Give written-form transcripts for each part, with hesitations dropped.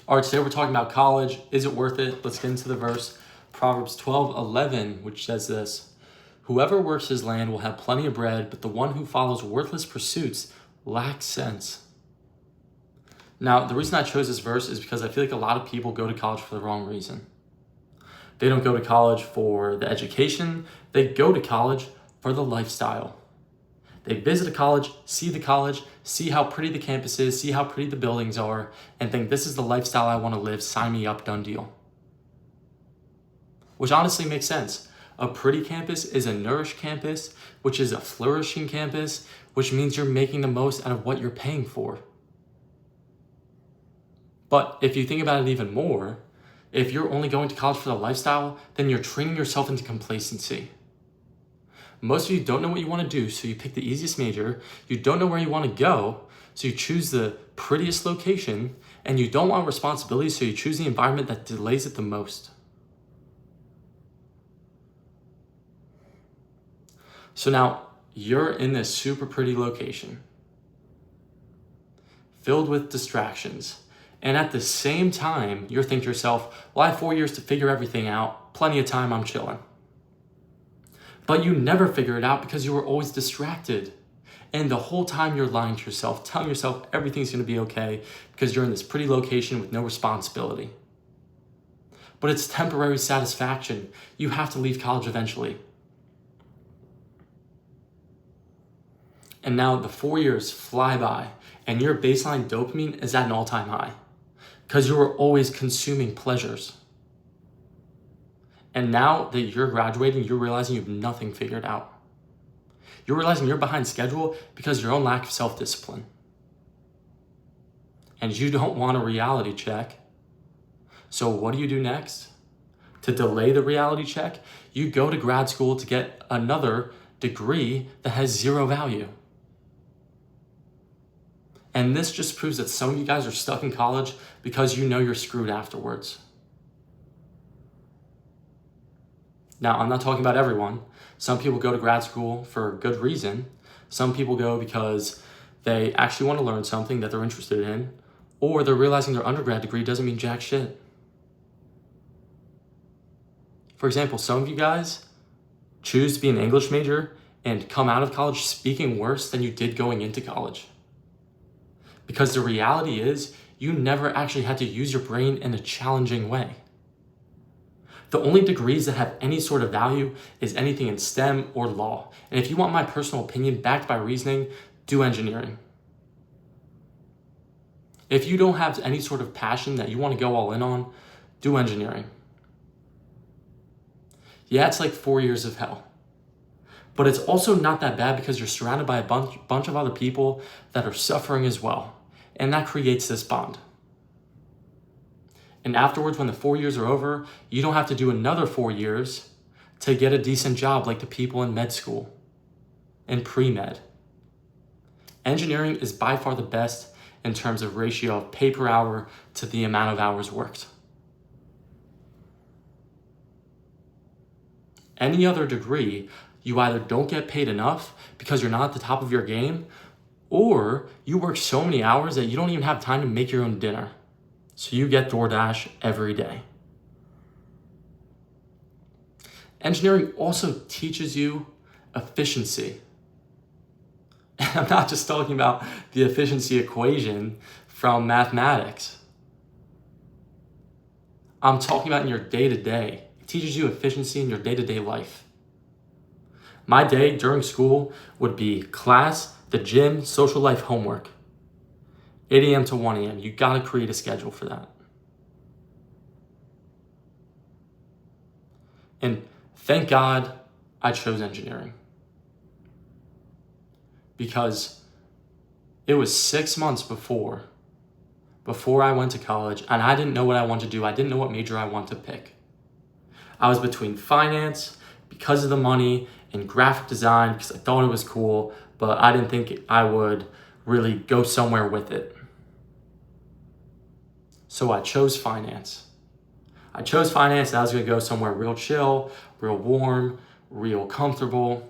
All right, today we're talking about college. Is it worth it? Let's get into the verse. Proverbs 12:11, which says this: Whoever works his land will have plenty of bread, but the one who follows worthless pursuits lacks sense. Now, the reason I chose this verse is because I feel like a lot of people go to college for the wrong reason. They don't go to college for the education. They go to college for the lifestyle. They visit a college, see how pretty the campus is, see how pretty the buildings are, and think this is the lifestyle I want to live, sign me up, done deal. Which honestly makes sense. A pretty campus is a nourished campus, which is a flourishing campus, which means you're making the most out of what you're paying for. But if you think about it even more, if you're only going to college for the lifestyle, then you're training yourself into complacency. Most of you don't know what you want to do, so you pick the easiest major. You don't know where you want to go, so you choose the prettiest location. And you don't want responsibility, so you choose the environment that delays it the most. So now you're in this super pretty location, filled with distractions. And at the same time, you're thinking to yourself, well, I have 4 years to figure everything out. Plenty of time, I'm chilling. But you never figure it out because you were always distracted. And the whole time you're lying to yourself, telling yourself everything's going to be okay because you're in this pretty location with no responsibility. But it's temporary satisfaction. You have to leave college eventually. And now the 4 years fly by and your baseline dopamine is at an all-time high because you were always consuming pleasures. And now that you're graduating, you're realizing you have nothing figured out. You're realizing you're behind schedule because of your own lack of self-discipline. And you don't want a reality check. So what do you do next? To delay the reality check, you go to grad school to get another degree that has zero value. And this just proves that some of you guys are stuck in college because you know you're screwed afterwards. Now, I'm not talking about everyone. Some people go to grad school for a good reason. Some people go because they actually want to learn something that they're interested in, or they're realizing their undergrad degree doesn't mean jack shit. For example, some of you guys choose to be an English major and come out of college speaking worse than you did going into college. Because the reality is, you never actually had to use your brain in a challenging way. The only degrees that have any sort of value is anything in STEM or law. And if you want my personal opinion backed by reasoning, do engineering. If you don't have any sort of passion that you want to go all in on, do engineering. Yeah, it's like 4 years of hell. But it's also not that bad because you're surrounded by a bunch of other people that are suffering as well. And that creates this bond. And afterwards, when the 4 years are over, you don't have to do another 4 years to get a decent job like the people in med school and pre-med. Engineering is by far the best in terms of ratio of pay per hour to the amount of hours worked. Any other degree, you either don't get paid enough because you're not at the top of your game, or you work so many hours that you don't even have time to make your own dinner. So you get DoorDash every day. Engineering also teaches you efficiency. And I'm not just talking about the efficiency equation from mathematics. I'm talking about in your day-to-day. It teaches you efficiency in your day-to-day life. My day during school would be class, the gym, social life, homework. 8 a.m. to 1 a.m. You got to create a schedule for that. And thank God I chose engineering. Because it was 6 months before I went to college, and I didn't know what I wanted to do. I didn't know what major I wanted to pick. I was between finance, because of the money, and graphic design, because I thought it was cool, but I didn't think I would really go somewhere with it. So I chose finance. And I was going to go somewhere real chill, real warm, real comfortable.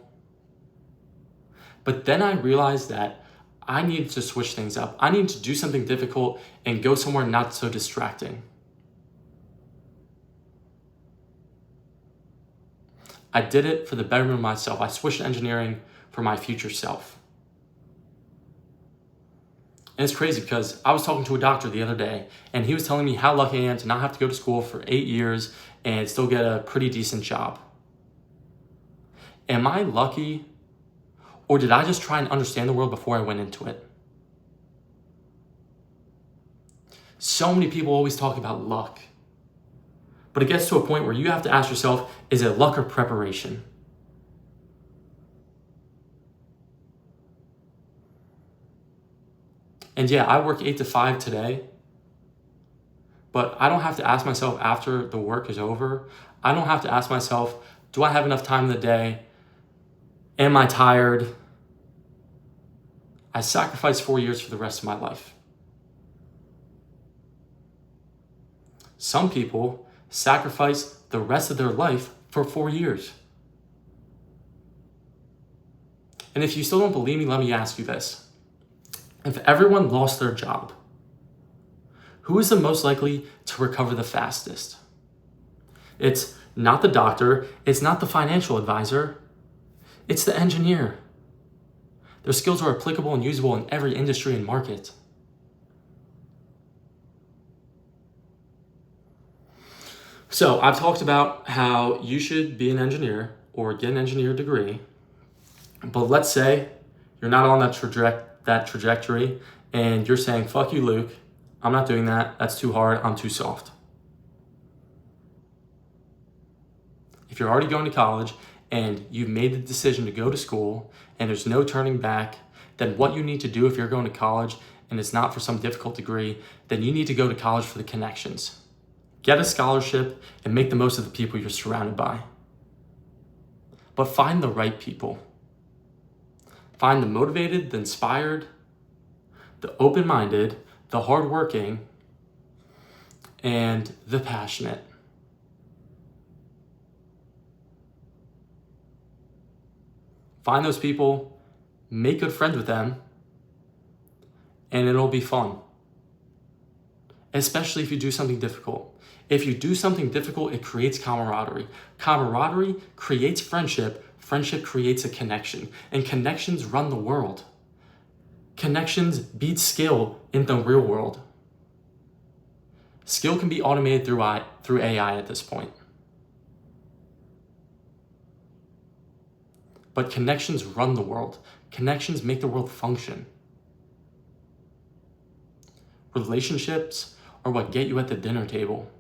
But then I realized that I needed to switch things up. I needed to do something difficult and go somewhere not so distracting. I did it for the betterment of myself. I switched engineering for my future self. And it's crazy because I was talking to a doctor the other day and he was telling me how lucky I am to not have to go to school for 8 years and still get a pretty decent job. Am I lucky, or did I just try and understand the world before I went into it? So many people always talk about luck, but it gets to a point where you have to ask yourself, is it luck or preparation? And yeah, I work 8 to 5 today, but I don't have to ask myself after the work is over. I don't have to ask myself, do I have enough time in the day? Am I tired? I sacrificed 4 years for the rest of my life. Some people sacrifice the rest of their life for 4 years. And if you still don't believe me, let me ask you this. If everyone lost their job, who is the most likely to recover the fastest? It's not the doctor, it's not the financial advisor, it's the engineer. Their skills are applicable and usable in every industry and market. So I've talked about how you should be an engineer or get an engineer degree, but let's say you're not on that trajectory and you're saying, fuck you, Luke, I'm not doing that, that's too hard, I'm too soft. If you're already going to college and you've made the decision to go to school and there's no turning back, then what you need to do if you're going to college and it's not for some difficult degree, then you need to go to college for the connections. Get a scholarship and make the most of the people you're surrounded by. But find the right people. Find the motivated, the inspired, the open-minded, the hardworking, and the passionate. Find those people, make good friends with them, and it'll be fun. Especially if you do something difficult. If you do something difficult, it creates camaraderie. Camaraderie creates friendship. Friendship creates a connection. And connections run the world. Connections beat skill in the real world. Skill can be automated through AI at this point. But connections run the world. Connections make the world function. Relationships are what get you at the dinner table.